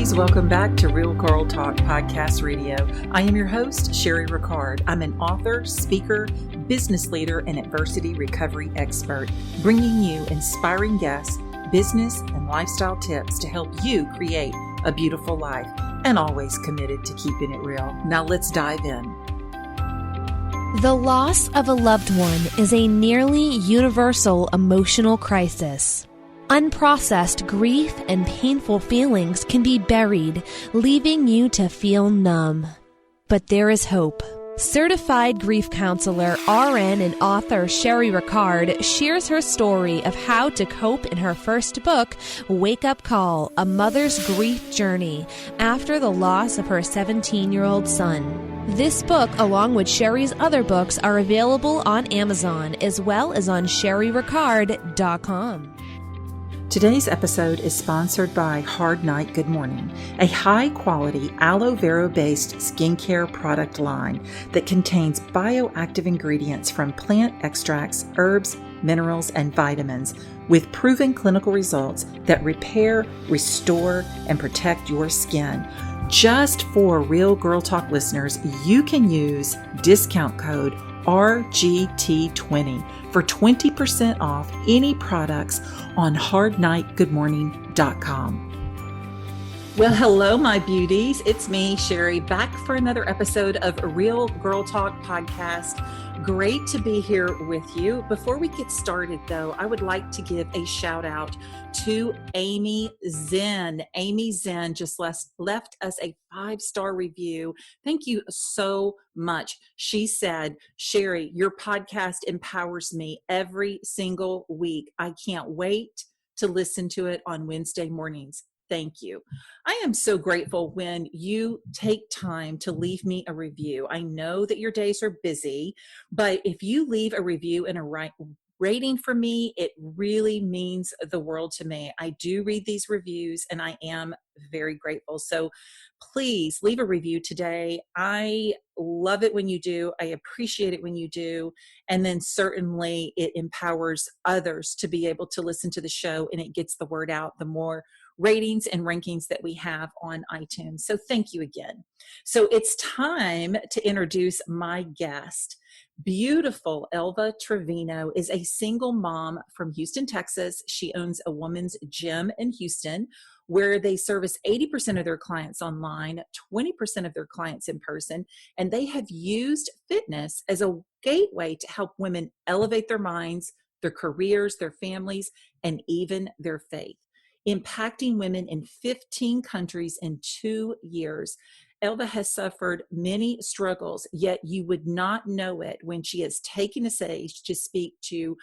beauties. Welcome back to Real Girl Talk Podcast Radio. I am your host, Sherry Ricard. I'm an author, speaker, business leader, and adversity recovery expert, bringing you inspiring guests, business, and lifestyle tips to help you create a beautiful life, and always committed to keeping it real. Now let's dive in. The loss of a loved one is a nearly universal emotional crisis. Unprocessed grief and painful feelings can be buried, leaving you to feel numb. But there is hope. Certified grief counselor, RN, and author Sherry Ricard shares her story of how to cope in her first book, Wake Up Call, A Mother's Grief Journey, after the loss of her 17-year-old son. This book, along with Sherry's other books, are available on Amazon as well as on sherryricard.com. Today's episode is sponsored by Hard Night Good Morning, a high-quality aloe vera-based skincare product line that contains bioactive ingredients from plant extracts, herbs, minerals, and vitamins with proven clinical results that repair, restore, and protect your skin. Just for Real Girl Talk listeners, you can use discount code RGT20 for 20% off any products on hardnightgoodmorning.com. Well, hello, my beauties. It's me, Sherry, back for another episode of Real Girl Talk Podcast. Great to be here with you. Before we get started, though, I would like to give a shout out to Amy Zen. Amy Zen just left us a 5-star review. Thank you so much. She said, Sherry, your podcast empowers me every single week. I can't wait to listen to it on Wednesday mornings. Thank you. I am so grateful when you take time to leave me a review. I know that your days are busy, but if you leave a review and a rating for me, it really means the world to me. I do read these reviews and I am very grateful. So please leave a review today. I love it when you do. I appreciate it when you do. And then certainly it empowers others to be able to listen to the show, and it gets the word out the more ratings and rankings that we have on iTunes. So thank you again. So it's time to introduce my guest. Beautiful Elva Trevino is a single mom from Houston, Texas. She owns a women's gym in Houston where they service 80% of their clients online, 20% of their clients in person, and they have used fitness as a gateway to help women elevate their minds, their careers, their families, and even their faith, impacting women in 15 countries in 2 years. Elva has suffered many struggles, yet you would not know it when she has taken a stage to speak to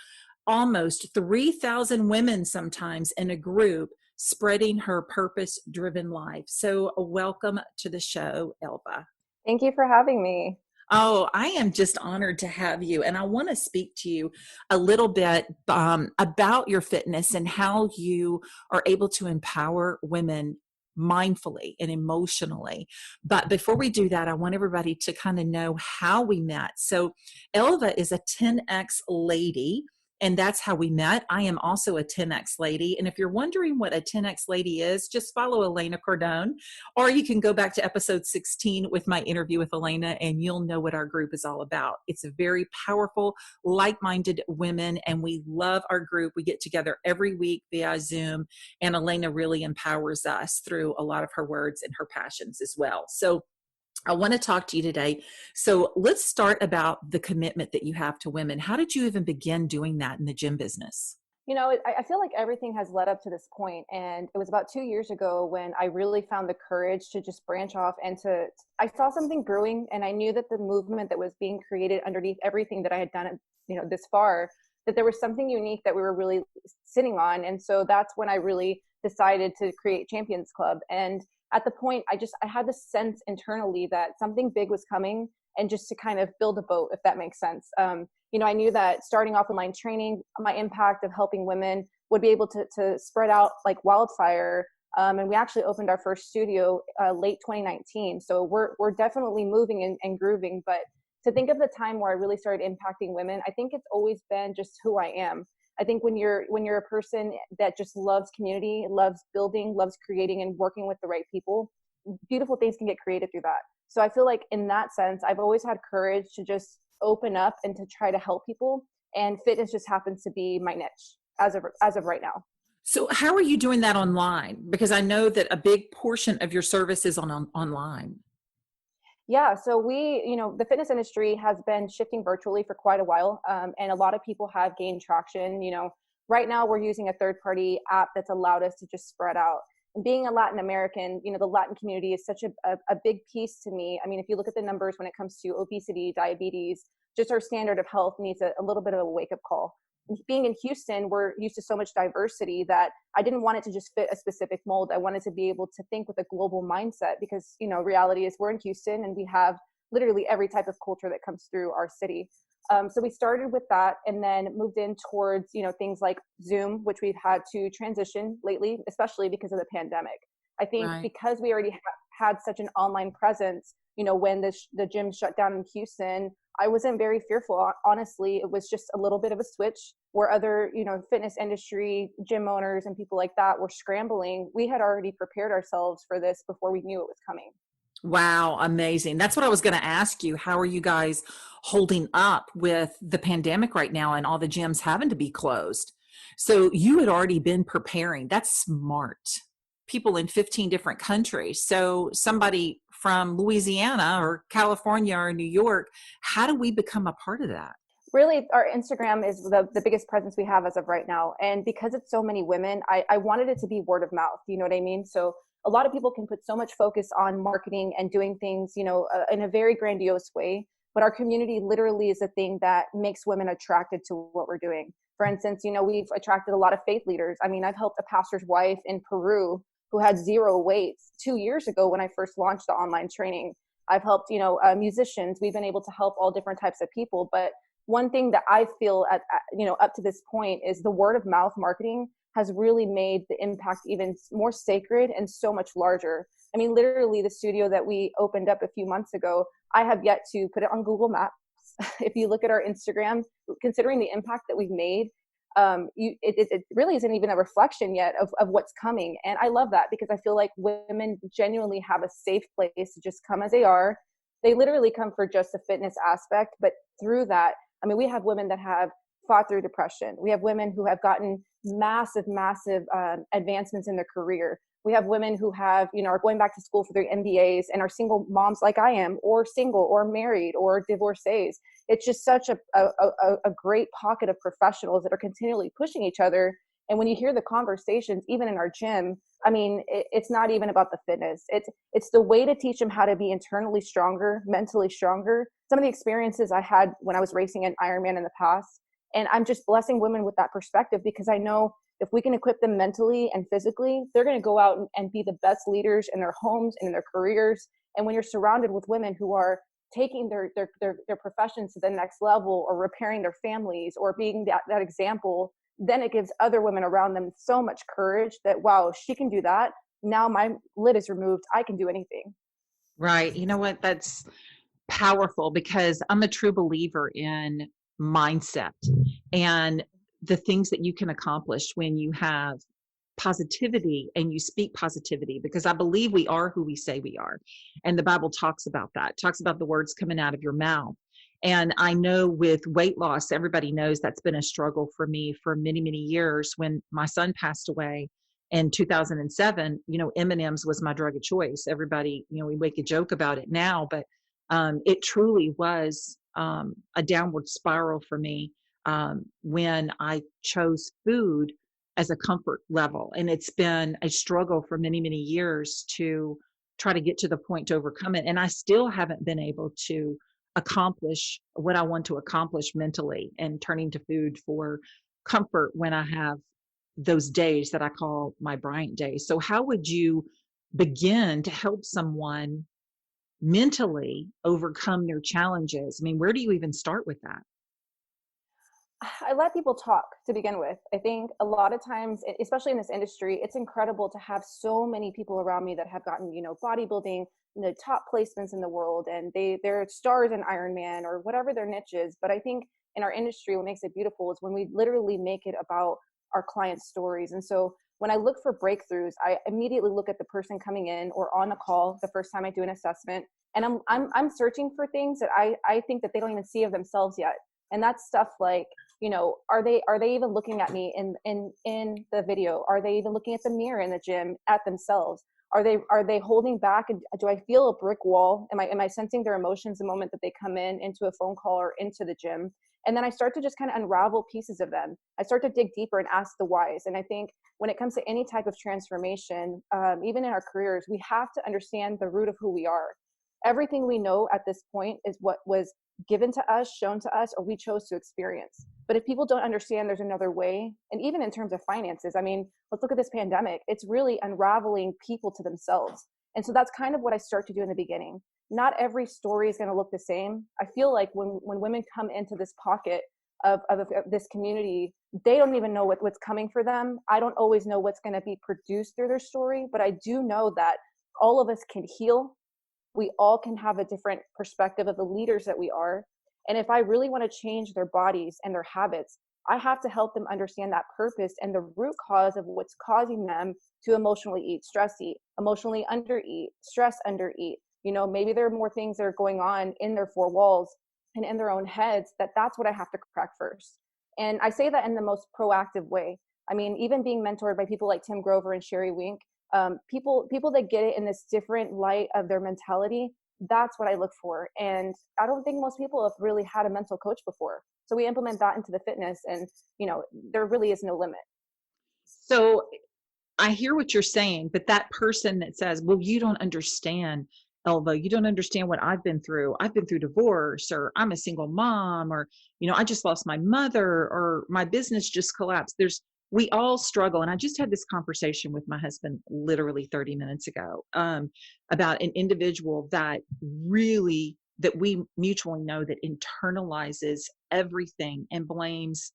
almost 3,000 women sometimes in a group, spreading her purpose-driven life. So welcome to the show, Elva. Thank you for having me. Oh, I am just honored to have you. And I want to speak to you a little bit about your fitness and how you are able to empower women mindfully and emotionally. But before we do that, I want everybody to kind of know how we met. So Elva is a 10X lady, and that's how we met. I am also a 10X lady. And if you're wondering what a 10X lady is, just follow Elena Cardone, or you can go back to episode 16 with my interview with Elena, and you'll know what our group is all about. It's a very powerful, like-minded women, and we love our group. We get together every week via Zoom, and Elena really empowers us through a lot of her words and her passions as well. So I want to talk to you today. So let's start about the commitment that you have to women. How did you even begin doing that in the gym business? You know, I feel like everything has led up to this point, and it was about 2 years ago when I really found the courage to just branch off and I saw something brewing, and I knew that the movement that was being created underneath everything that I had done, this far, that there was something unique that we were really sitting on. And so that's when I really decided to create Champions Club. And at the point, I had this sense internally that something big was coming, and just to kind of build a boat, if that makes sense. I knew that starting off online training, my impact of helping women would be able to spread out like wildfire. And we actually opened our first studio late 2019. So we're definitely moving and grooving. But to think of the time where I really started impacting women, I think it's always been just who I am. I think when you're a person that just loves community, loves building, loves creating and working with the right people, beautiful things can get created through that. So I feel like in that sense, I've always had courage to just open up and to try to help people. And fitness just happens to be my niche as of right now. So how are you doing that online? Because I know that a big portion of your service is on online. Yeah, so the fitness industry has been shifting virtually for quite a while, and a lot of people have gained traction. Right now we're using a third-party app that's allowed us to just spread out. And being a Latin American, the Latin community is such a big piece to me. I mean, if you look at the numbers when it comes to obesity, diabetes, just our standard of health needs a little bit of a wake-up call. Being in Houston, we're used to so much diversity that I didn't want it to just fit a specific mold. I wanted to be able to think with a global mindset because, reality is we're in Houston and we have literally every type of culture that comes through our city. So we started with that and then moved in towards, things like Zoom, which we've had to transition lately, especially because of the pandemic. I think Right. because we already had such an online presence, when the gym shut down in Houston, I wasn't very fearful. Honestly, it was just a little bit of a switch where other, fitness industry, gym owners and people like that were scrambling. We had already prepared ourselves for this before we knew it was coming. Wow, amazing. That's what I was going to ask you. How are you guys holding up with the pandemic right now and all the gyms having to be closed? So you had already been preparing. That's smart. People in 15 different countries. So somebody from Louisiana or California or New York, how do we become a part of that? Really, our Instagram is the biggest presence we have as of right now. And because it's so many women, I wanted it to be word of mouth. You know what I mean? So a lot of people can put so much focus on marketing and doing things, in a very grandiose way. But our community literally is the thing that makes women attracted to what we're doing. For instance, we've attracted a lot of faith leaders. I mean, I've helped a pastor's wife in Peru who had zero weight 2 years ago when I first launched the online training. I've helped, musicians. We've been able to help all different types of people. But one thing that I feel up to this point is the word of mouth marketing has really made the impact even more sacred and so much larger. I mean, literally the studio that we opened up a few months ago, I have yet to put it on Google Maps. If you look at our Instagram, considering the impact that we've made, it really isn't even a reflection yet of what's coming. And I love that because I feel like women genuinely have a safe place to just come as they are. They literally come for just the fitness aspect, but through that, I mean, we have women that have fought through depression. We have women who have gotten massive, massive advancements in their career. We have women who have, are going back to school for their MBAs and are single moms like I am, or single, or married, or divorcees. It's just such a great pocket of professionals that are continually pushing each other. And when you hear the conversations, even in our gym, I mean, it's not even about the fitness. It's the way to teach them how to be internally stronger, mentally stronger. Some of the experiences I had when I was racing an Ironman in the past, and I'm just blessing women with that perspective because I know if we can equip them mentally and physically, they're going to go out and be the best leaders in their homes and in their careers. And when you're surrounded with women who are taking their professions to the next level or repairing their families or being that example, then it gives other women around them so much courage that, wow, she can do that. Now my lid is removed. I can do anything. Right. You know what? That's powerful because I'm a true believer in mindset and the things that you can accomplish when you have positivity and you speak positivity, because I believe we are who we say we are. And the Bible talks about that, talks about the words coming out of your mouth. And I know with weight loss, everybody knows that's been a struggle for me for many, many years. When my son passed away in 2007, M&M's was my drug of choice. Everybody, we make a joke about it now, but it truly was a downward spiral for me when I chose food as a comfort level. And it's been a struggle for many, many years to try to get to the point to overcome it. And I still haven't been able to accomplish what I want to accomplish mentally and turning to food for comfort when I have those days that I call my Bryant days. So how would you begin to help someone mentally overcome their challenges? I mean, where do you even start with that? I let people talk to begin with. I think a lot of times, especially in this industry, it's incredible to have so many people around me that have gotten, bodybuilding, the top placements in the world, and they're stars in Ironman or whatever their niche is. But I think in our industry, what makes it beautiful is when we literally make it about our clients' stories. And so when I look for breakthroughs, I immediately look at the person coming in or on the call the first time I do an assessment, and I'm searching for things that I think that they don't even see of themselves yet. And that's stuff like, are they even looking at me in the video? Are they even looking at the mirror in the gym at themselves? Are they holding back? And do I feel a brick wall? Am I sensing their emotions the moment that they come into a phone call or into the gym? And then I start to just kind of unravel pieces of them. I start to dig deeper and ask the whys. And I think when it comes to any type of transformation, even in our careers, we have to understand the root of who we are. Everything we know at this point is what was given to us, shown to us, or we chose to experience. But if people don't understand there's another way, and even in terms of finances, I mean, let's look at this pandemic. It's really unraveling people to themselves. And so that's kind of what I start to do in the beginning. Not every story is going to look the same. I feel like when women come into this pocket of this community, they don't even know what's coming for them. I don't always know what's going to be produced through their story, but I do know that all of us can heal. We all can have a different perspective of the leaders that we are. And if I really want to change their bodies and their habits, I have to help them understand that purpose and the root cause of what's causing them to emotionally eat, stress eat, emotionally undereat, stress undereat. Maybe there are more things that are going on in their four walls and in their own heads that's what I have to crack first. And I say that in the most proactive way. I mean, even being mentored by people like Tim Grover and Sherry Wink, people that get it in this different light of their mentality, that's what I look for. And I don't think most people have really had a mental coach before. So we implement that into the fitness, and there really is no limit. So I hear what you're saying, but that person that says, well, you don't understand, Elva, you don't understand what I've been through. I've been through divorce, or I'm a single mom, or, I just lost my mother, or my business just collapsed. We all struggle. And I just had this conversation with my husband literally 30 minutes ago, about an individual that we mutually know that internalizes everything and blames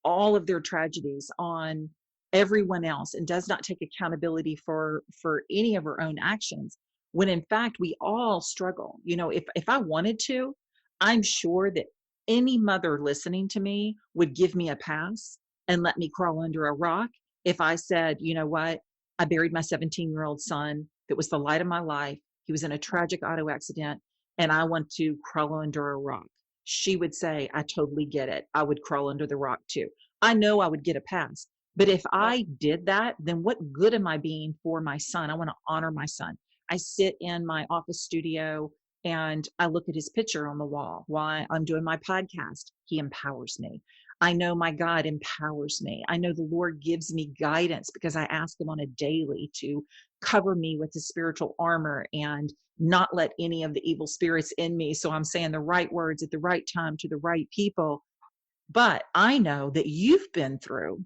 all of their tragedies on everyone else and does not take accountability for any of her own actions, when in fact we all struggle. If I wanted to, I'm sure that any mother listening to me would give me a pass and let me crawl under a rock if I said, you know what, I buried my 17-year-old son that was the light of my life. He was in a tragic auto accident, and I want to crawl under a rock. She would say, I totally get it. I would crawl under the rock too. I know I would get a pass. But if I did that, then what good am I being for my son? I want to honor my son. I sit in my office studio and I look at his picture on the wall while I'm doing my podcast. He empowers me. I know my God empowers me. I know the Lord gives me guidance because I ask him on a daily to cover me with his spiritual armor and not let any of the evil spirits in me. So I'm saying the right words at the right time to the right people. But I know that you've been through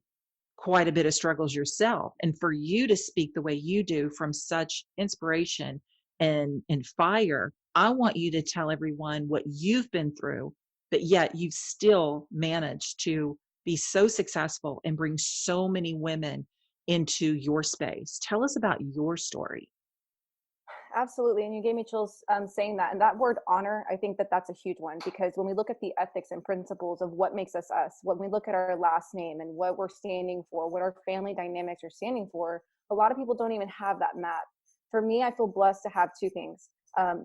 quite a bit of struggles yourself. And for you to speak the way you do from such inspiration and fire, I want you to tell everyone what you've been through, but yet you've still managed to be so successful and bring so many women into your space. Tell us about your story. Absolutely. And you gave me chills saying that. And that word honor, I think that's a huge one, because when we look at the ethics and principles of what makes us us, when we look at our last name and what we're standing for, what our family dynamics are standing for, a lot of people don't even have that map. For me, I feel blessed to have two things.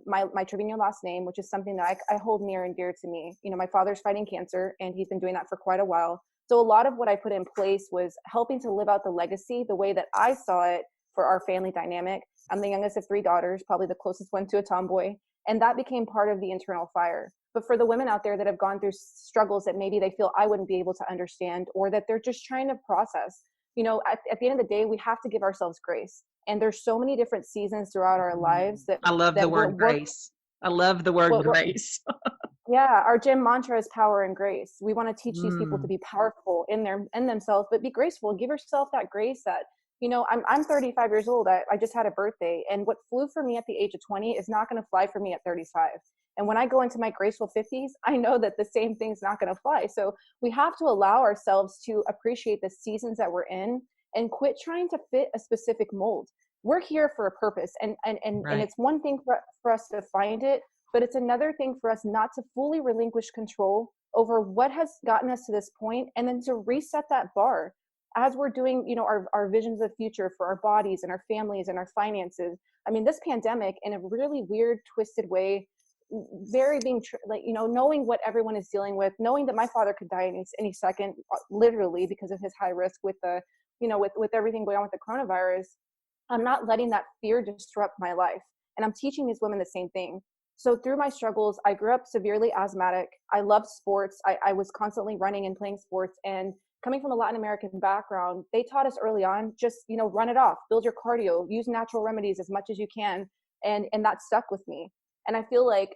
My Trevino last name, which is something that I hold near and dear to me. My father's fighting cancer, and he's been doing that for quite a while. So a lot of what I put in place was helping to live out the legacy the way that I saw it for our family dynamic. I'm the youngest of three daughters, probably the closest one to a tomboy. And that became part of the internal fire. But for the women out there that have gone through struggles that maybe they feel I wouldn't be able to understand, or that they're just trying to process, at the end of the day, we have to give ourselves grace. And there's so many different seasons throughout our lives that I love the word grace. I love the word grace. Yeah, our gym mantra is power and grace. We want to teach these people to be powerful in themselves, but be graceful. Give yourself that grace that, I'm 35 years old. I just had a birthday, and what flew for me at the age of 20 is not going to fly for me at 35. And when I go into my graceful 50s, I know that the same thing's not going to fly. So we have to allow ourselves to appreciate the seasons that we're in and quit trying to fit a specific mold. We're here for a purpose, and it's one thing for us to find it, but it's another thing for us not to fully relinquish control over what has gotten us to this point, and then to reset that bar as we're doing, our visions of the future for our bodies and our families and our finances. I mean, this pandemic, in a really weird, twisted way, very being knowing what everyone is dealing with, knowing that my father could die any second, literally, because of his high risk with the, with everything going on with the coronavirus. I'm not letting that fear disrupt my life. And I'm teaching these women the same thing. So through my struggles, I grew up severely asthmatic. I loved sports. I was constantly running and playing sports. And coming from a Latin American background, they taught us early on, just, run it off, build your cardio, use natural remedies as much as you can. And that stuck with me. And I feel like,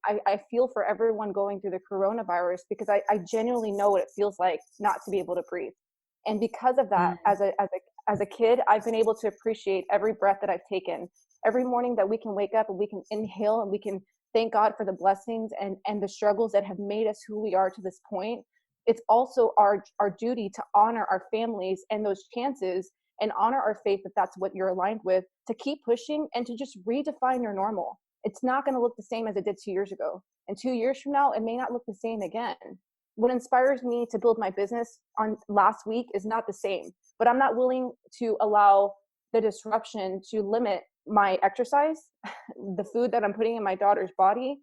I feel for everyone going through the coronavirus, because I genuinely know what it feels like not to be able to breathe. And because of that, as a kid, I've been able to appreciate every breath that I've taken. Every morning that we can wake up and we can inhale and we can thank God for the blessings and the struggles that have made us who we are to this point. It's also our duty to honor our families and those chances, and honor our faith that that's what you're aligned with, to keep pushing and to just redefine your normal. It's not going to look the same as it did 2 years ago. And 2 years from now, it may not look the same again. What inspires me to build my business on last week is not the same, but I'm not willing to allow the disruption to limit my exercise, the food that I'm putting in my daughter's body,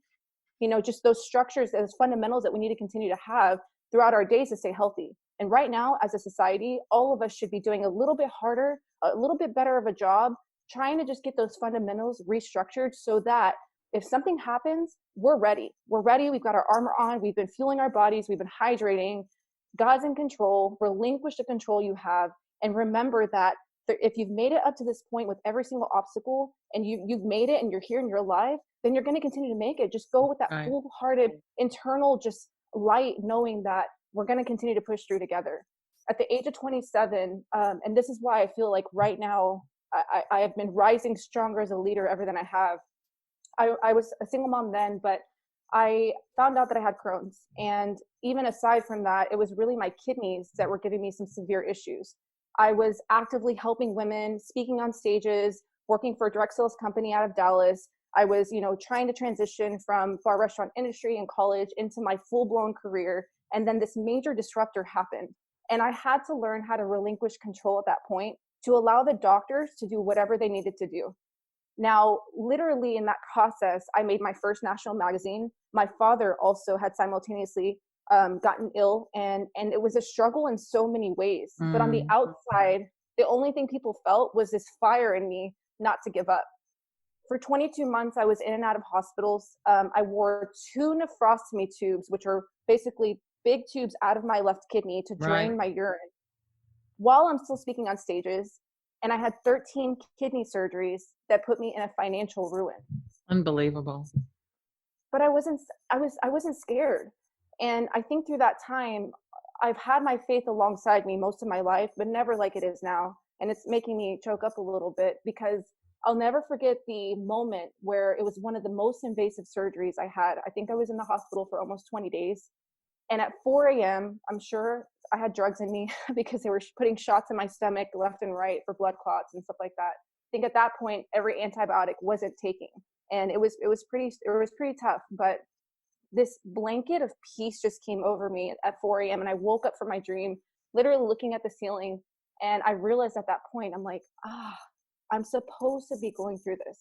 just those structures, those fundamentals that we need to continue to have throughout our days to stay healthy. And right now, as a society, all of us should be doing a little bit harder, a little bit better of a job, trying to just get those fundamentals restructured so that if something happens, we're ready. We're ready. We've got our armor on. We've been fueling our bodies. We've been hydrating. God's in control. Relinquish the control you have. And remember that if you've made it up to this point with every single obstacle, and you've made it and you're here and you're alive, then you're going to continue to make it. Just go with that full-hearted internal just light, knowing that we're going to continue to push through together. At the age of 27, and this is why I feel like right now I have been rising stronger as a leader ever than I have. I was a single mom then, but I found out that I had Crohn's. And even aside from that, it was really my kidneys that were giving me some severe issues. I was actively helping women, speaking on stages, working for a direct sales company out of Dallas. I was, trying to transition from bar restaurant industry in college into my full-blown career. And then this major disruptor happened. And I had to learn how to relinquish control at that point to allow the doctors to do whatever they needed to do. Now, literally in that process, I made my first national magazine. My father also had simultaneously gotten ill, and it was a struggle in so many ways. But on the outside, the only thing people felt was this fire in me not to give up. For 22 months, I was in and out of hospitals. I wore 2 nephrostomy tubes, which are basically big tubes out of my left kidney to drain my urine, while I'm still speaking on stages. And I had 13 kidney surgeries that put me in a financial ruin. Unbelievable. But I wasn't scared. And I think through that time, I've had my faith alongside me most of my life, but never like it is now. And it's making me choke up a little bit, because I'll never forget the moment where it was one of the most invasive surgeries I had. I think I was in the hospital for almost 20 days. And at 4 a.m., I'm sure I had drugs in me because they were putting shots in my stomach left and right for blood clots and stuff like that. I think at that point, every antibiotic wasn't taking. And it was pretty tough. But this blanket of peace just came over me at 4 a.m. And I woke up from my dream, literally looking at the ceiling. And I realized at that point, I'm like, I'm supposed to be going through this.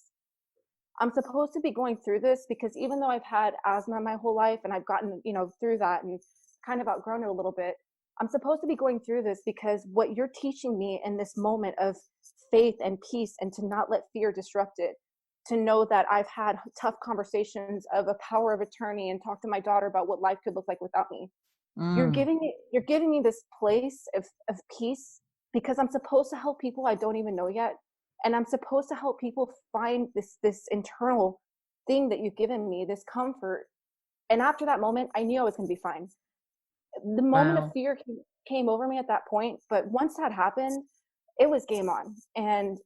I'm supposed to be going through this because even though I've had asthma my whole life and I've gotten, through that and kind of outgrown it a little bit, I'm supposed to be going through this because what you're teaching me in this moment of faith and peace, and to not let fear disrupt it, to know that I've had tough conversations of a power of attorney and talk to my daughter about what life could look like without me. You're giving me this place of peace because I'm supposed to help people I don't even know yet. And I'm supposed to help people find this internal thing that you've given me, this comfort. And after that moment, I knew I was going to be fine. The moment of fear came over me at that point. But once that happened, it was game on. And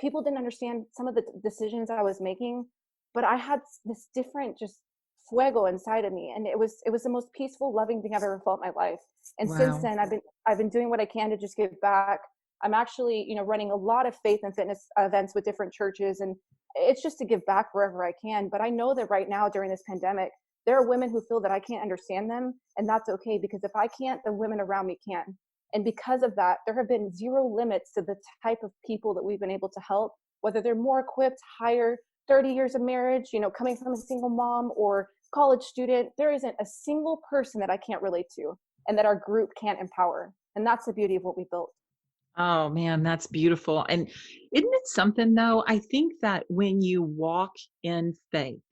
people didn't understand some of the decisions I was making, but I had this different just fuego inside of me. And it was the most peaceful, loving thing I've ever felt in my life. And since then, I've been doing what I can to just give back. I'm actually, running a lot of faith and fitness events with different churches, and it's just to give back wherever I can. But I know that right now during this pandemic, There are women who feel that I can't understand them, and that's okay, because if I can't, the women around me can. And because of that, there have been zero limits to the type of people that we've been able to help, whether they're more equipped, higher, 30 years of marriage, coming from a single mom or college student. There isn't a single person that I can't relate to and that our group can't empower. And that's the beauty of what we built. Oh man, that's beautiful. And isn't it something though? I think that when you walk in faith,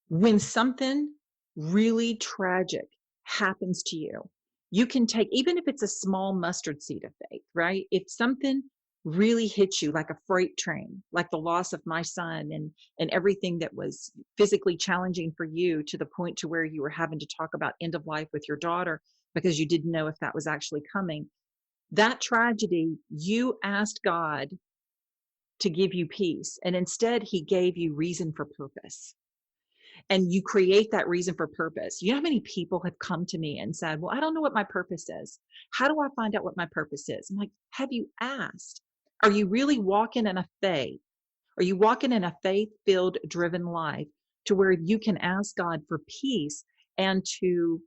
when something really tragic happens to you, you can take, even if it's a small mustard seed of faith, right? If something really hits you like a freight train, like the loss of my son and everything that was physically challenging for you to the point to where you were having to talk about end of life with your daughter because you didn't know if that was actually coming. That tragedy, you asked God to give you peace, and instead he gave you reason for purpose. And you create that reason for purpose. You know how many people have come to me and said, well, I don't know what my purpose is. How do I find out what my purpose is? I'm like, have you asked? Are you really walking in a faith? Are you walking in a faith-filled, driven life to where you can ask God for peace and to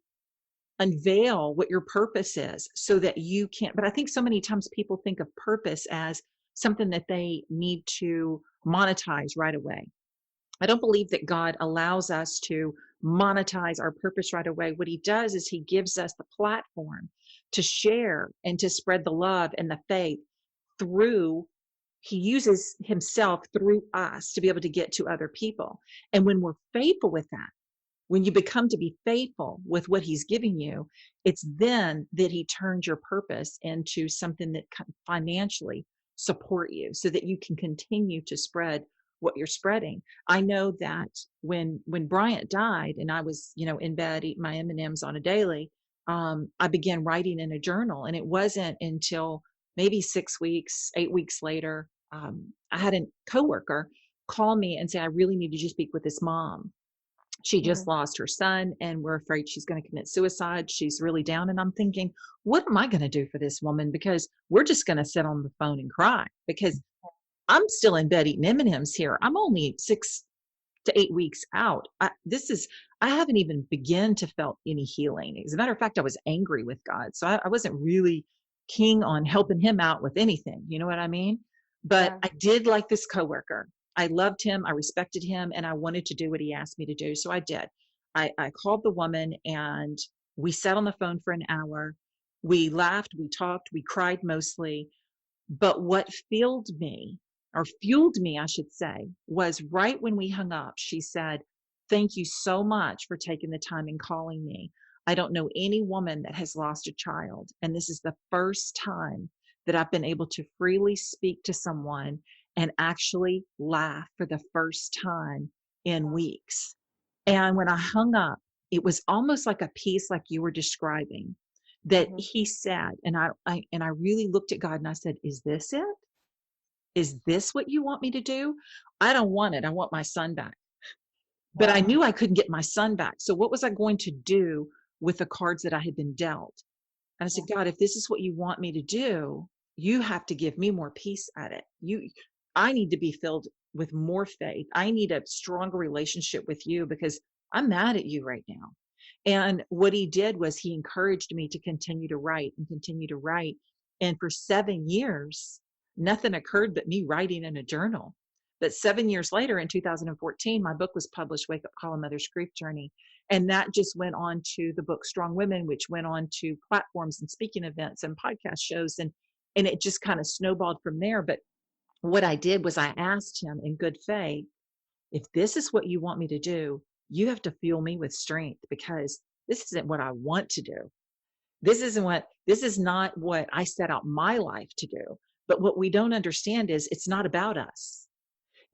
unveil what your purpose is so that you can't? But I think so many times people think of purpose as something that they need to monetize right away. I don't believe that God allows us to monetize our purpose right away. What he does is he gives us the platform to share and to spread the love and the faith through, he uses himself through us to be able to get to other people. And when we're faithful with that, when you become to be faithful with what he's giving you, it's then that he turns your purpose into something that can financially support you so that you can continue to spread what you're spreading. I know that when Bryant died and I was, in bed eating my M&Ms on a daily, I began writing in a journal. And it wasn't until maybe 6 weeks, 8 weeks later, I had a coworker call me and say, I really need you to speak with this mom. She just lost her son and we're afraid she's going to commit suicide. She's really down. And I'm thinking, what am I going to do for this woman? Because we're just going to sit on the phone and cry because I'm still in bed eating M&Ms here. I'm only 6 to 8 weeks out. I haven't even begun to felt any healing. As a matter of fact, I was angry with God. So I wasn't really keen on helping him out with anything. You know what I mean? But Yeah. I did like this coworker. I loved him. I respected him and I wanted to do what he asked me to do. So I did. I called the woman and we sat on the phone for an hour. We laughed, we talked, we cried mostly. But what fueled me, I should say, was right when we hung up, she said, thank you so much for taking the time and calling me. I don't know any woman that has lost a child. And this is the first time that I've been able to freely speak to someone and actually laugh for the first time in weeks. And when I hung up, it was almost like a piece like you were describing that he said, and I really looked at God and I said, is this it? Is this what you want me to do? I don't want it. I want my son back. But I Wow. knew I couldn't get my son back. So what was I going to do with the cards that I had been dealt? And I said, God, if this is what you want me to do, you have to give me more peace at it. I need to be filled with more faith. I need a stronger relationship with you because I'm mad at you right now. And what he did was he encouraged me to continue to write and continue to write. And for 7 years, nothing occurred but me writing in a journal. But 7 years later, in 2014, my book was published, Wake Up Call, A Mother's Grief Journey. And that just went on to the book Strong Women, which went on to platforms and speaking events and podcast shows. And it just kind of snowballed from there. But what I did was I asked him in good faith, if this is what you want me to do, you have to fuel me with strength because this isn't what I want to do. This is not what I set out my life to do. But what we don't understand is it's not about us.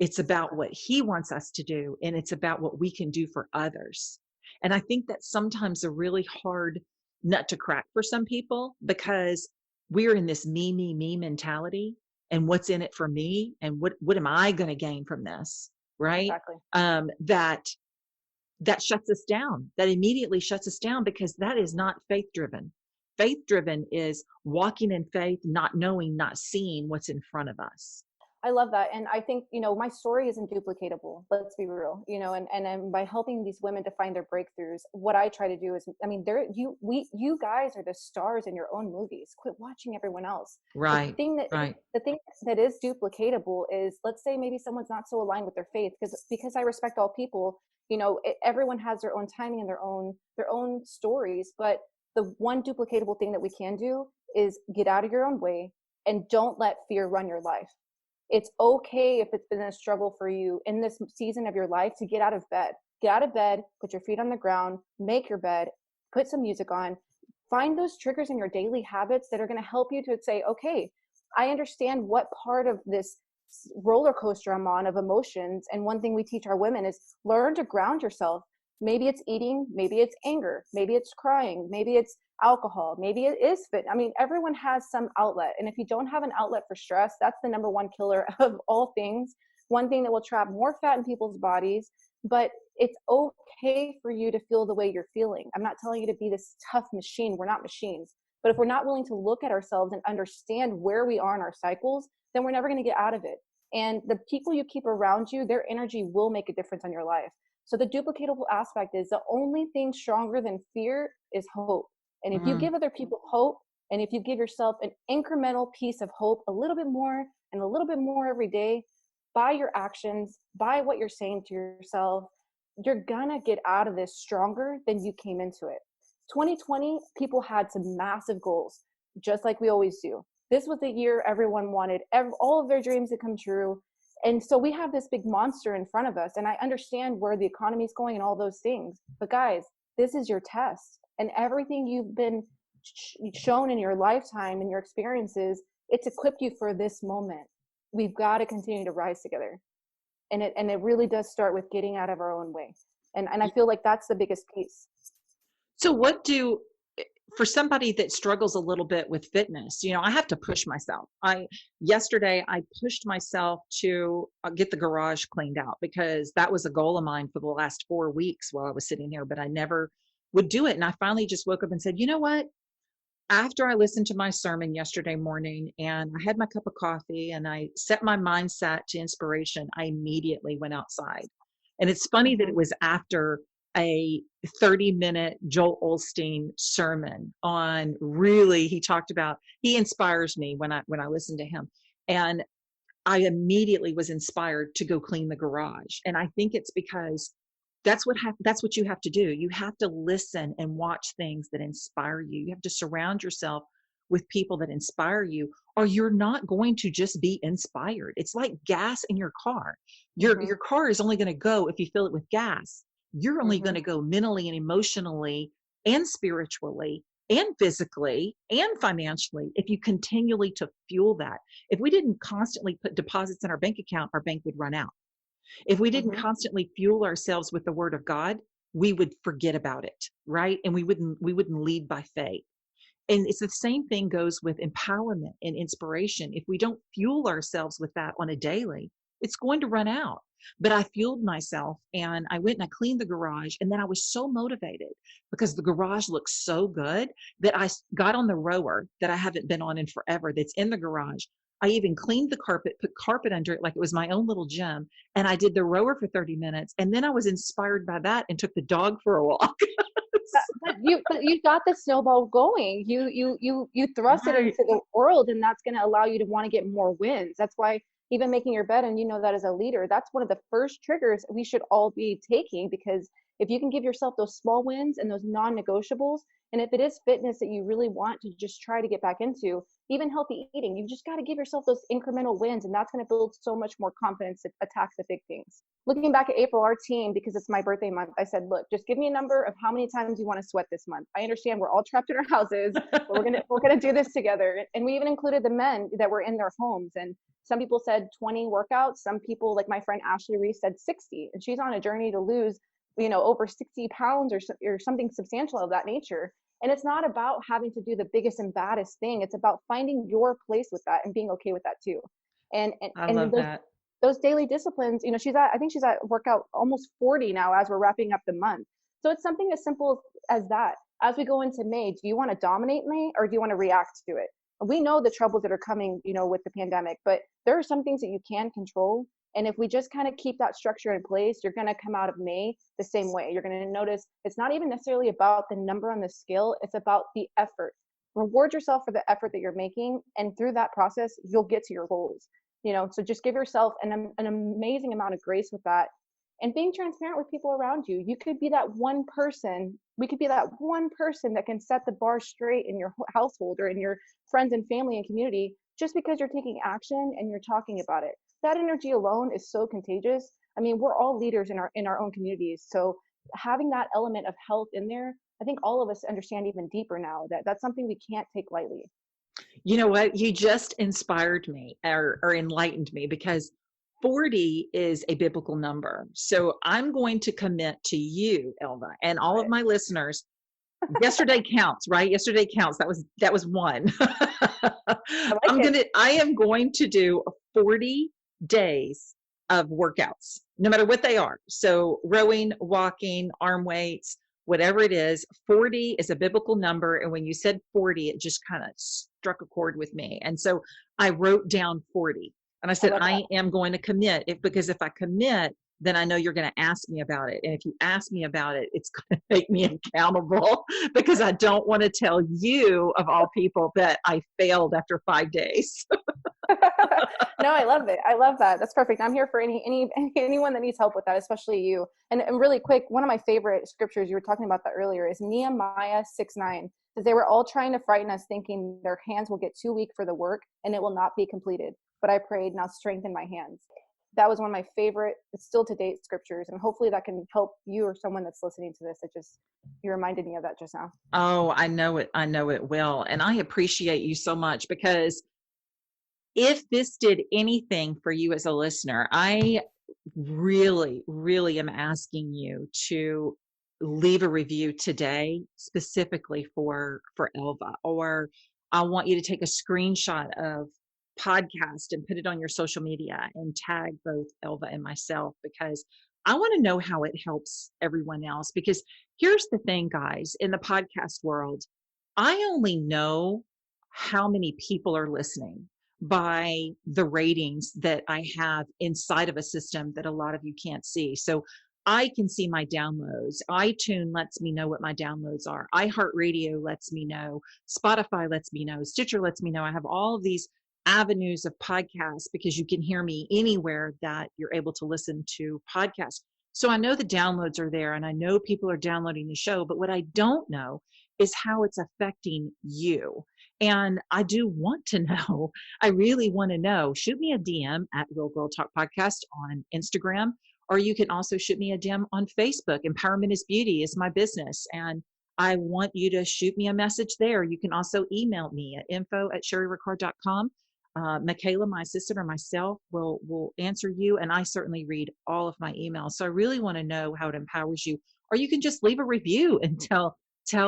It's about what he wants us to do. And it's about what we can do for others. And I think that's sometimes a really hard nut to crack for some people because we're in this me mentality and what's in it for me and what am I going to gain from this? Right. Exactly. That shuts us down. That immediately shuts us down because that is not faith driven. Faith driven is walking in faith, not knowing, not seeing what's in front of us. I love that. And I think, my story isn't duplicatable. Let's be real, and by helping these women to find their breakthroughs, what I try to do is, I mean, you guys are the stars in your own movies. Quit watching everyone else. The Right. thing that, Right. the thing that is duplicatable is, let's say maybe someone's not so aligned with their faith, because I respect all people, everyone has their own timing and their own stories. But the one duplicatable thing that we can do is get out of your own way and don't let fear run your life. It's okay if it's been a struggle for you in this season of your life to get out of bed. Get out of bed, put your feet on the ground, make your bed, put some music on, find those triggers in your daily habits that are going to help you to say, okay, I understand what part of this roller coaster I'm on of emotions. And one thing we teach our women is learn to ground yourself. Maybe it's eating, maybe it's anger, maybe it's crying, maybe it's alcohol, maybe it is fit. I mean, everyone has some outlet. And if you don't have an outlet for stress, that's the number one killer of all things. One thing that will trap more fat in people's bodies. But it's okay for you to feel the way you're feeling. I'm not telling you to be this tough machine. We're not machines. But if we're not willing to look at ourselves and understand where we are in our cycles, then we're never going to get out of it. And the people you keep around you, their energy will make a difference on your life. So the duplicatable aspect is the only thing stronger than fear is hope. And if you give other people hope, and if you give yourself an incremental piece of hope, a little bit more and a little bit more every day, by your actions, by what you're saying to yourself, you're gonna get out of this stronger than you came into it. 2020, people had some massive goals, just like we always do. This was the year everyone wanted all of their dreams to come true. And so we have this big monster in front of us. And I understand where the economy is going and all those things. But guys, this is your test. And everything you've been shown in your lifetime and your experiences, it's equipped you for this moment. We've got to continue to rise together. And it really does start with getting out of our own way. And I feel like that's the biggest piece. So for somebody that struggles a little bit with fitness, I have to push myself. Yesterday I pushed myself to get the garage cleaned out, because that was a goal of mine for the last 4 weeks while I was sitting here, but I never would do it. And I finally just woke up and said, you know what? After I listened to my sermon yesterday morning and I had my cup of coffee and I set my mindset to inspiration, I immediately went outside. And it's funny that it was after a 30-minute Joel Osteen sermon on, really, he inspires me when I listen to him. And I immediately was inspired to go clean the garage. And I think it's because that's what you have to do. You have to listen and watch things that inspire you. You have to surround yourself with people that inspire you, or you're not going to just be inspired. It's like gas in your car. Your car is only going to go if you fill it with gas. You're only going to go mentally and emotionally and spiritually and physically and financially if you continually to fuel that. If we didn't constantly put deposits in our bank account, our bank would run out. If we didn't constantly fuel ourselves with the word of God, we would forget about it, right? And we wouldn't lead by faith. And it's the same thing goes with empowerment and inspiration. If we don't fuel ourselves with that on a daily, it's going to run out. But I fueled myself and I went and I cleaned the garage. And then I was so motivated because the garage looks so good that I got on the rower that I haven't been on in forever that's in the garage. I even cleaned the carpet, put carpet under it like it was my own little gym. And I did the rower for 30 minutes. And then I was inspired by that and took the dog for a walk. but you got the snowball going. You thrust it into the world, and that's going to allow you to want to get more wins. That's why even making your bed, and that as a leader, that's one of the first triggers we should all be taking, because if you can give yourself those small wins and those non-negotiables, and if it is fitness that you really want to just try to get back into, even healthy eating, you just got to give yourself those incremental wins, and that's going to build so much more confidence to attack the big things. Looking back at April, our team, because it's my birthday month, I said, look, just give me a number of how many times you want to sweat this month. I understand we're all trapped in our houses, but we're gonna do this together. And we even included the men that were in their homes. And some people said 20 workouts. Some people, like my friend Ashley Reese, said 60, and she's on a journey to lose, over 60 pounds or something substantial of that nature. And it's not about having to do the biggest and baddest thing. It's about finding your place with that and being okay with that too. And I love that. Those daily disciplines, I think she's at workout almost 40 now as we're wrapping up the month. So it's something as simple as that. As we go into May, do you want to dominate May or do you want to react to it? we know the troubles that are coming, with the pandemic, but there are some things that you can control. And if we just kind of keep that structure in place, you're going to come out of May the same way. You're going to notice it's not even necessarily about the number on the scale. It's about the effort. Reward yourself for the effort that you're making. And through that process, you'll get to your goals. So just give yourself an amazing amount of grace with that, and being transparent with people around you. You could be that one person. We could be that one person that can set the bar straight in your household or in your friends and family and community, just because you're taking action and you're talking about it. That energy alone is so contagious. I mean, we're all leaders in our own communities. So having that element of health in there, I think all of us understand even deeper now that that's something we can't take lightly. You know what? You just inspired me or enlightened me, because 40 is a biblical number. So I'm going to commit to you, Elva, and all of my listeners. Yesterday counts, right? Yesterday counts. That was one. I am going to do 40 days of workouts, no matter what they are. So rowing, walking, arm weights, whatever it is. 40 is a biblical number. And when you said 40, it just kind of struck a chord with me. And so I wrote down 40. And I said, I am going to commit, because if I commit, then I know you're going to ask me about it. And if you ask me about it, it's going to make me accountable, because I don't want to tell you, of all people, that I failed after 5 days. No, I love it. I love that. That's perfect. I'm here for anyone that needs help with that, especially you. And really quick, one of my favorite scriptures, you were talking about that earlier, is Nehemiah 6:9. Because they were all trying to frighten us, thinking their hands will get too weak for the work and it will not be completed. But I prayed, now strengthen my hands. That was one of my favorite, still to date scriptures. And hopefully that can help you or someone that's listening to this. You reminded me of that just now. Oh, I know it. I know it will. And I appreciate you so much, because if this did anything for you as a listener, I really, really am asking you to leave a review today, specifically for Elva, or I want you to take a screenshot of podcast and put it on your social media and tag both Elva and myself, because I want to know how it helps everyone else. Because here's the thing, guys, in the podcast world, I only know how many people are listening by the ratings that I have inside of a system that a lot of you can't see. So I can see my downloads. iTunes lets me know what my downloads are. iHeartRadio lets me know. Spotify lets me know. Stitcher lets me know. I have all of these avenues of podcasts, because you can hear me anywhere that you're able to listen to podcasts. So I know the downloads are there, and I know people are downloading the show, but what I don't know is how it's affecting you. And I do want to know. I really want to know. Shoot me a DM at Real Girl Talk Podcast on Instagram, or you can also shoot me a DM on Facebook. Empowerment is Beauty is my business, and I want you to shoot me a message there. You can also email me at info@sherryricard.com. Michaela, my assistant, or myself will answer you, and I certainly read all of my emails. So I really want to know how it empowers you. Or you can just leave a review and tell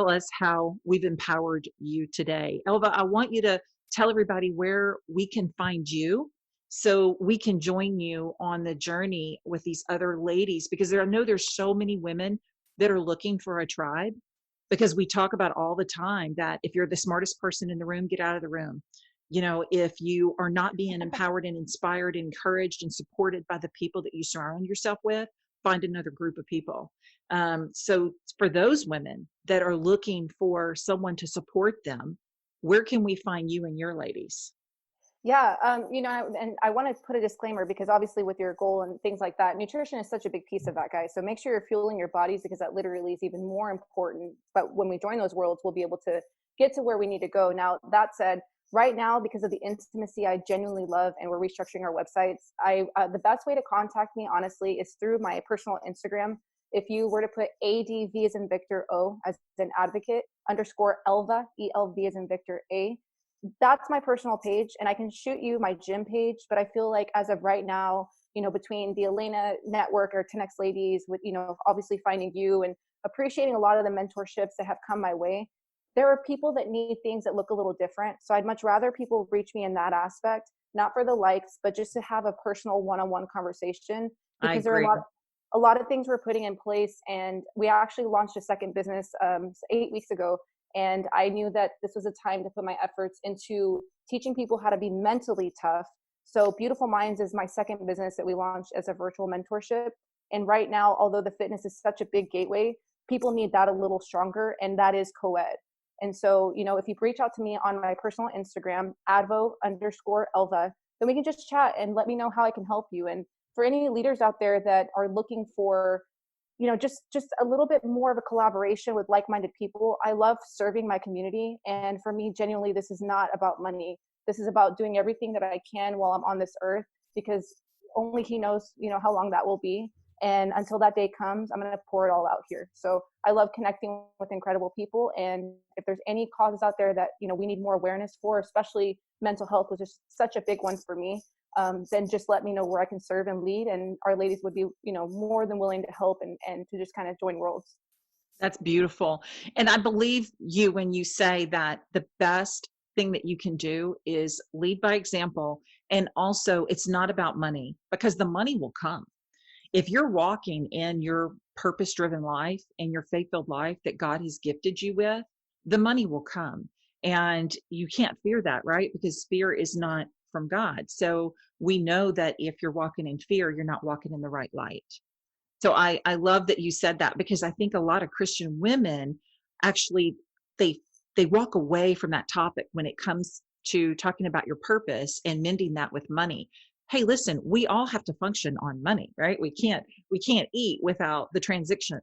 us how we've empowered you today. Elva, I want you to tell everybody where we can find you, so we can join you on the journey with these other ladies, because I know there's so many women that are looking for a tribe, because we talk about all the time that if you're the smartest person in the room, get out of the room. If you are not being empowered and inspired, encouraged and supported by the people that you surround yourself with, find another group of people. So for those women that are looking for someone to support them, where can we find you and your ladies? Yeah, and I want to put a disclaimer, because obviously with your goal and things like that, nutrition is such a big piece of that, guys. So make sure you're fueling your bodies, because that literally is even more important. But when we join those worlds, we'll be able to get to where we need to go. Now, that said, right now, because of the intimacy I genuinely love, and we're restructuring our websites, the best way to contact me, honestly, is through my personal Instagram. If you were to put ADV as in Victor, O as an advocate, _ Elva, ELV as in Victor, A, that's my personal page, and I can shoot you my gym page. But I feel like as of right now, between the Elena Network or 10X Ladies, with, obviously finding you and appreciating a lot of the mentorships that have come my way, there are people that need things that look a little different. So I'd much rather people reach me in that aspect, not for the likes, but just to have a personal one-on-one conversation, because there are a lot of things we're putting in place. And we actually launched a second business 8 weeks ago. And I knew that this was a time to put my efforts into teaching people how to be mentally tough. So Beautiful Minds is my second business that we launched as a virtual mentorship. And right now, although the fitness is such a big gateway, people need that a little stronger, and that is co-ed. And so, if you reach out to me on my personal Instagram, advo_Elva, then we can just chat and let me know how I can help you. And for any leaders out there that are looking for, just a little bit more of a collaboration with like-minded people, I love serving my community. And for me, genuinely, this is not about money. This is about doing everything that I can while I'm on this earth, because only he knows, how long that will be. And until that day comes, I'm going to pour it all out here. So I love connecting with incredible people. And if there's any causes out there that, we need more awareness for, especially mental health, which is such a big one for me, then just let me know where I can serve and lead. And our ladies would be, more than willing to help and to just kind of join worlds. That's beautiful. And I believe you when you say that the best thing that you can do is lead by example. And also, it's not about money, because the money will come. If you're walking in your purpose-driven life and your faith-filled life that God has gifted you with, the money will come. And you can't fear that, right? Because fear is not from God. So we know that if you're walking in fear, you're not walking in the right light. So I love that you said that, because I think a lot of Christian women actually, they walk away from that topic when it comes to talking about your purpose and mending that with money. Hey, listen, we all have to function on money, right? We can't eat without the transaction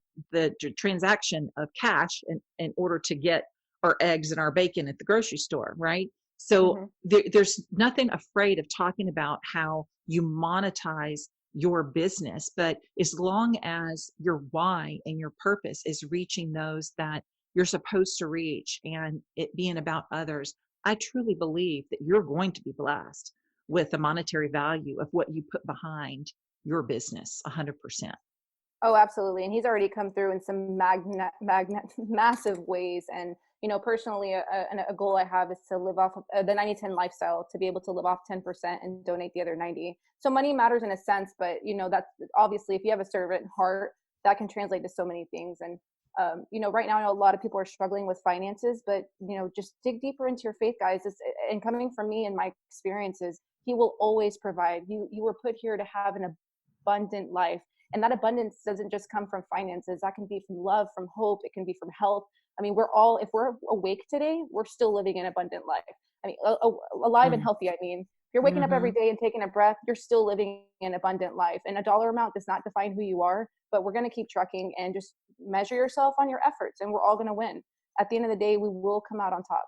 of cash in order to get our eggs and our bacon at the grocery store, right? So there's nothing afraid of talking about how you monetize your business, but as long as your why and your purpose is reaching those that you're supposed to reach and it being about others, I truly believe that you're going to be blessed with the monetary value of what you put behind your business 100%. Oh, absolutely. And he's already come through in some massive ways. And, personally, a goal I have is to live off of the 90-10 lifestyle, to be able to live off 10% and donate the other 90. So money matters in a sense, but, that's obviously, if you have a servant heart, that can translate to so many things. And, right now, I know a lot of people are struggling with finances, but, just dig deeper into your faith, guys. And coming from me and my experiences, he will always provide. You were put here to have an abundant life. And that abundance doesn't just come from finances. That can be from love, from hope. It can be from health. I mean, if we're awake today, we're still living an abundant life. I mean, alive and healthy. I mean, if you're waking up every day and taking a breath, you're still living an abundant life. And a dollar amount does not define who you are, but we're going to keep trucking and just measure yourself on your efforts, and we're all going to win. At the end of the day, we will come out on top.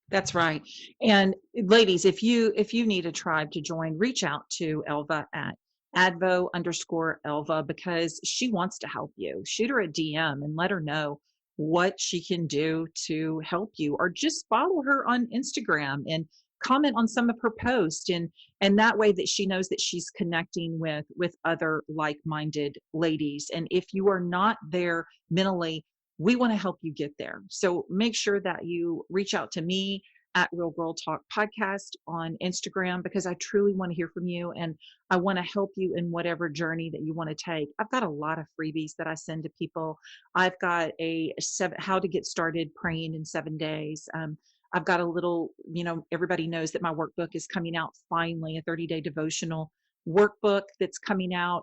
That's right. And ladies, if you need a tribe to join, reach out to Elva at advo_Elva, because she wants to help you. Shoot her a DM and let her know what she can do to help you, or just follow her on Instagram and comment on some of her posts, and that way that she knows that she's connecting with other like-minded ladies. And if you are not there mentally, we want to help you get there. So make sure that you reach out to me at Real Girl Talk Podcast on Instagram, because I truly want to hear from you, and I want to help you in whatever journey that you want to take. I've got a lot of freebies that I send to people. I've got how to get started praying in 7 days. I've got a little, everybody knows that my workbook is coming out finally, a 30-day devotional workbook that's coming out.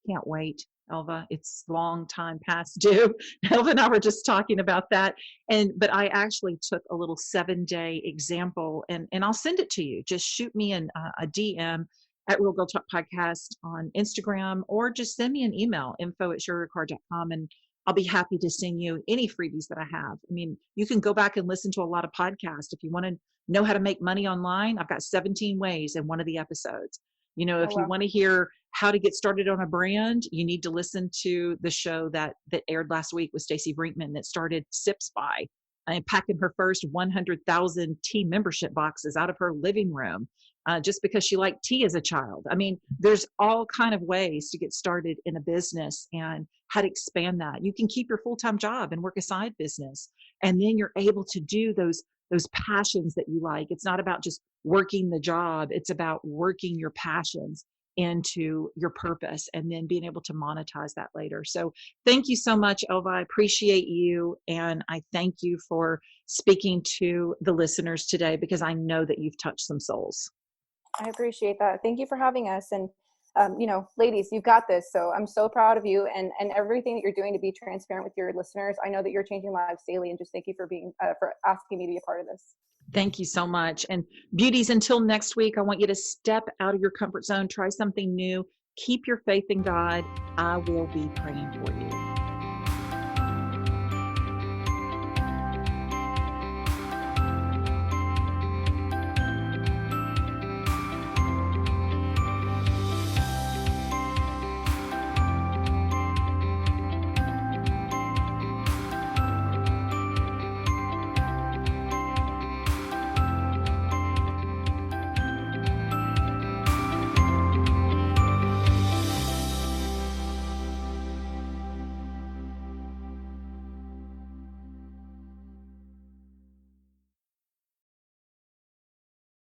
Can't wait, Elva. It's long time past due. Elva and I were just talking about that. But I actually took a little 7-day example, and I'll send it to you. Just shoot me a DM at Real Girl Talk Podcast on Instagram, or just send me an email, info@sherrycard.com, and I'll be happy to send you any freebies that I have. I mean, you can go back and listen to a lot of podcasts. If you want to know how to make money online, I've got 17 ways in one of the episodes. If you want to hear how to get started on a brand, you need to listen to the show that aired last week with Stacey Brinkman that started Sips By, and packing her first 100,000 tea membership boxes out of her living room just because she liked tea as a child. I mean, there's all kind of ways to get started in a business and how to expand that. You can keep your full-time job and work a side business, and then you're able to do those passions that you like. It's not about just working the job. It's about working your passions. into your purpose and then being able to monetize that later. So thank you so much, Elva. I appreciate you. And I thank you for speaking to the listeners today, because I know that you've touched some souls. I appreciate that. Thank you for having us. And, ladies, you've got this. So I'm so proud of you and everything that you're doing to be transparent with your listeners. I know that you're changing lives daily, and just thank you for being, for asking me to be a part of this. Thank you so much. And beauties, until next week, I want you to step out of your comfort zone, try something new, keep your faith in God. I will be praying for you.